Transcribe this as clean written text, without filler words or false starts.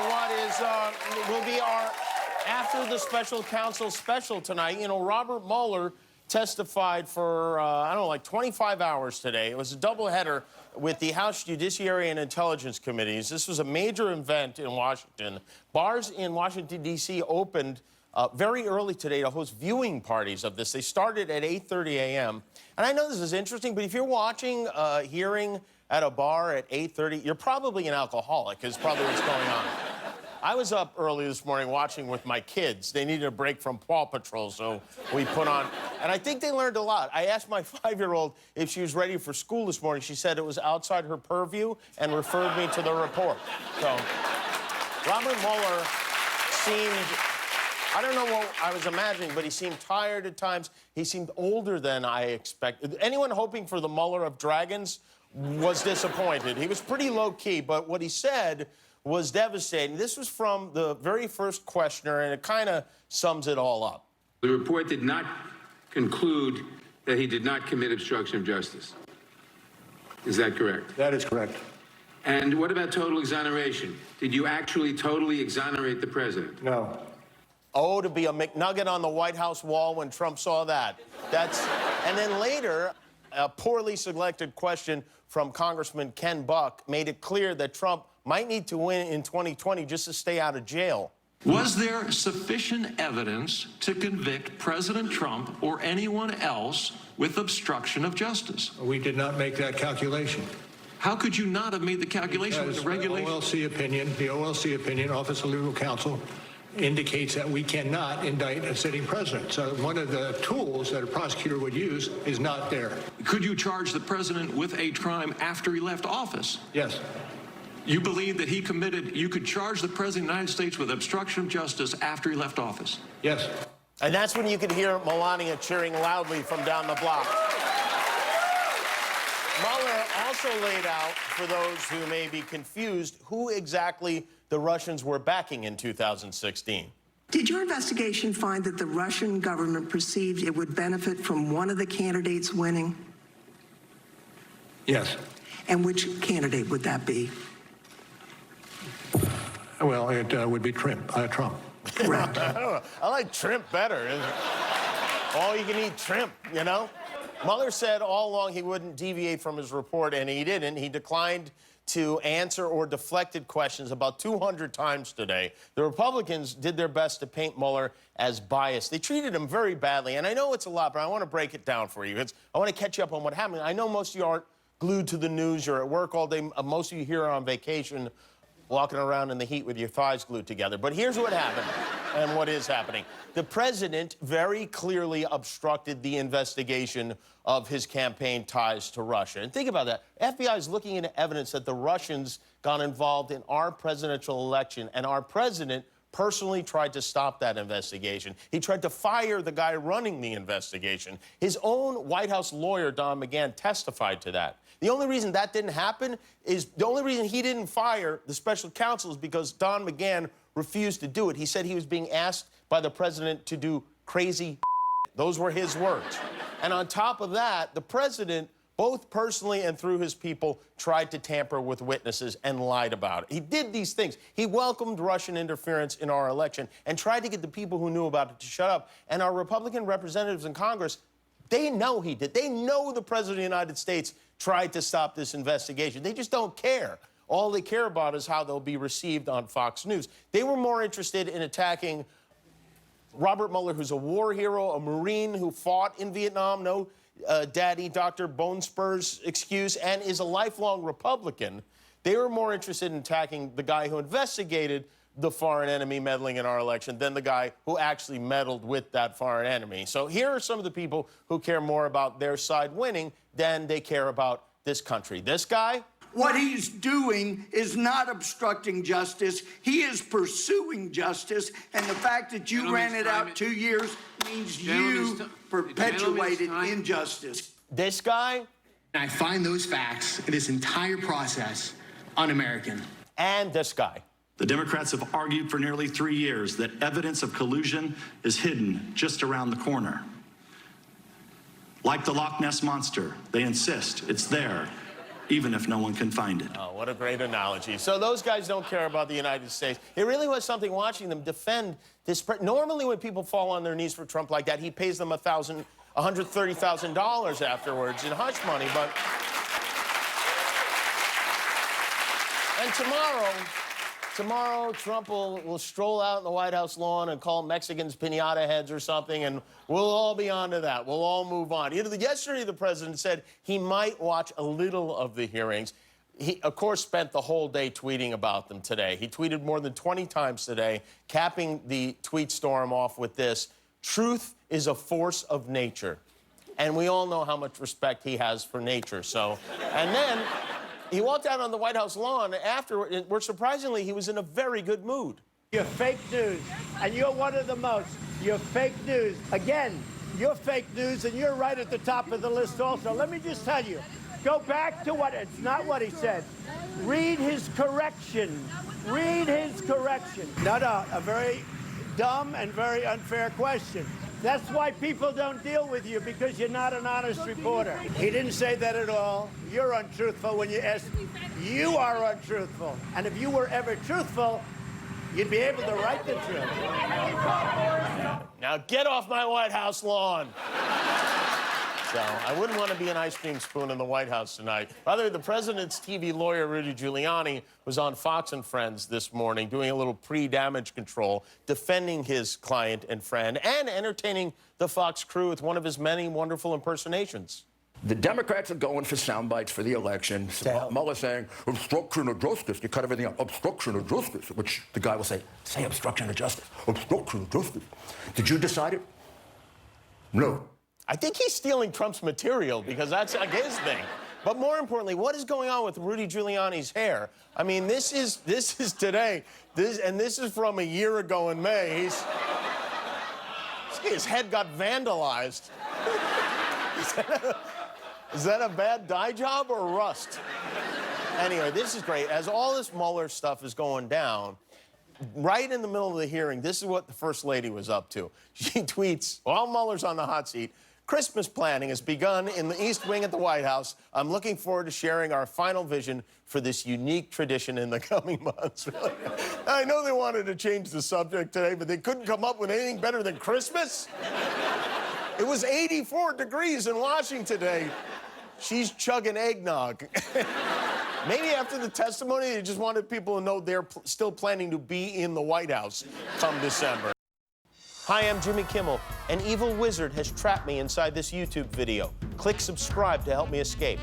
what is will be our after the special counsel special tonight. You know, Robert Mueller testified for I don't know, like 25 hours today. It was a doubleheader with the House Judiciary and Intelligence Committees. This was a major event in Washington. Bars in Washington, D.C. opened very early today to host viewing parties of this. They started at 8:30 a.m. And I know this is interesting, but if you're watching, hearing at a bar at 8:30, you're probably an alcoholic, is probably what's going on. I was up early this morning watching with my kids. They needed a break from Paw Patrol, so we put on, and I think they learned a lot. I asked my 5-year-old if she was ready for school this morning. She said it was outside her purview and referred me to the report. So, Robert Mueller seemed, I don't know what I was imagining, but he seemed tired at times. He seemed older than I expected. Anyone hoping for the Mueller of dragons was disappointed. He was pretty low-key, but what he said was devastating. This was from the very first questioner, and it kind of sums it all up. The report did not conclude that he did not commit obstruction of justice. Is that correct? That is correct. And what about total exoneration? Did you actually totally exonerate the president? No. Oh, to be a McNugget on the White House wall when Trump saw that. And then later, a poorly selected question from Congressman Ken Buck made it clear that Trump might need to win in 2020 just to stay out of jail. Was there sufficient evidence to convict President Trump or anyone else with obstruction of justice? We did not make that calculation. How could you not have made the calculation with the regulation? The OLC opinion, Office of Legal Counsel, indicates that we cannot indict a sitting president. So one of the tools that a prosecutor would use is not there. Could you charge the president with a crime after he left office? Yes. You believe that you could charge the president of the United States with obstruction of justice after he left office? Yes. And that's when you could hear Melania cheering loudly from down the block. Mueller also laid out, for those who may be confused, who exactly the Russians were backing in 2016. Did your investigation find that the Russian government perceived it would benefit from one of the candidates winning? Yes. And which candidate would that be? Well, it would be Trump. Correct. I like Trump better. All you can eat Trump, you know? Mueller said all along he wouldn't deviate from his report, and he didn't. He declined to answer or deflected questions about 200 times today. The Republicans did their best to paint Mueller as biased. They treated him very badly, and I know it's a lot, but I want to break it down for you. I want to catch you up on what happened. I know most of you aren't glued to the news. You're at work all day. Most of you here are on vacation, walking around in the heat with your thighs glued together. But here's what happened and what is happening. The president very clearly obstructed the investigation of his campaign ties to Russia. And think about that. FBI is looking into evidence that the Russians got involved in our presidential election, and our president personally tried to stop that investigation. He tried to fire the guy running the investigation. His own White House lawyer, Don McGahn, testified to that. The only reason that didn't happen is the only reason he didn't fire the special counsel is because Don McGahn refused to do it. He said he was being asked by the president to do crazy. Those were his words. And on top of that, the president, both personally and through his people, tried to tamper with witnesses and lied about it. He did these things. He welcomed Russian interference in our election and tried to get the people who knew about it to shut up. And our Republican representatives in Congress, they know he did. They know the president of the United States tried to stop this investigation. They just don't care. All they care about is how they'll be received on Fox News. They were more interested in attacking Robert Mueller, who's a war hero, a Marine who fought in Vietnam, no daddy, Dr. Bone Spurs excuse, and is a lifelong Republican. They were more interested in attacking the guy who investigated the foreign enemy meddling in our election than the guy who actually meddled with that foreign enemy. So here are some of the people who care more about their side winning than they care about this country. This guy. What he's doing is not obstructing justice. He is pursuing justice. And the fact that you ran it out 2 years means you perpetuated injustice. This guy. I find those facts in this entire process un-American. And this guy. The Democrats have argued for nearly 3 years that evidence of collusion is hidden just around the corner. Like the Loch Ness Monster, they insist it's there, even if no one can find it. Oh, what a great analogy. So those guys don't care about the United States. It really was something watching them defend this. Normally when people fall on their knees for Trump like that, he pays them $130,000 afterwards in hush money, but... And tomorrow, Trump will stroll out in the White House lawn and call Mexicans piñata heads or something, and we'll all be on to that. We'll all move on. Yesterday, the president said he might watch a little of the hearings. He, of course, spent the whole day tweeting about them today. He tweeted more than 20 times today, capping the tweet storm off with this: "Truth is a force of nature." And we all know how much respect he has for nature, so... And then... he walked out on the White House lawn afterward, where surprisingly he was in a very good mood. You're fake news, and you're one of the most. You're fake news. Again, you're fake news, and you're right at the top of the list also. Let me just tell you, go back to it's not what he said. Read his correction. Read his correction. No, a very dumb and very unfair question. That's why people don't deal with you, because you're not an honest reporter. He didn't say that at all. You're untruthful when you ask. You are untruthful. And if you were ever truthful, you'd be able to write the truth. Now get off my White House lawn. So I wouldn't want to be an ice cream spoon in the White House tonight. By the way, the president's TV lawyer, Rudy Giuliani, was on Fox and Friends this morning doing a little pre-damage control, defending his client and friend, and entertaining the Fox crew with one of his many wonderful impersonations. The Democrats are going for sound bites for the election. Mueller saying, obstruction of justice. You cut everything up. Obstruction of justice, which the guy will say obstruction of justice. Obstruction of justice. Did you decide it? No. I think he's stealing Trump's material, because that's like his thing. But more importantly, what is going on with Rudy Giuliani's hair? I mean, this is today. This is from a year ago in May. His head got vandalized. Is that a bad dye job or rust? Anyway, this is great. As all this Mueller stuff is going down, right in the middle of the hearing, this is what the First Lady was up to. She tweets, while Mueller's on the hot seat, "Christmas planning has begun in the East Wing at the White House. I'm looking forward to sharing our final vision for this unique tradition in the coming months." Really? I know they wanted to change the subject today, but they couldn't come up with anything better than Christmas? It was 84 degrees in Washington today. She's chugging eggnog. Maybe after the testimony, they just wanted people to know they're still planning to be in the White House come December. Hi, I'm Jimmy Kimmel. An evil wizard has trapped me inside this YouTube video. Click subscribe to help me escape.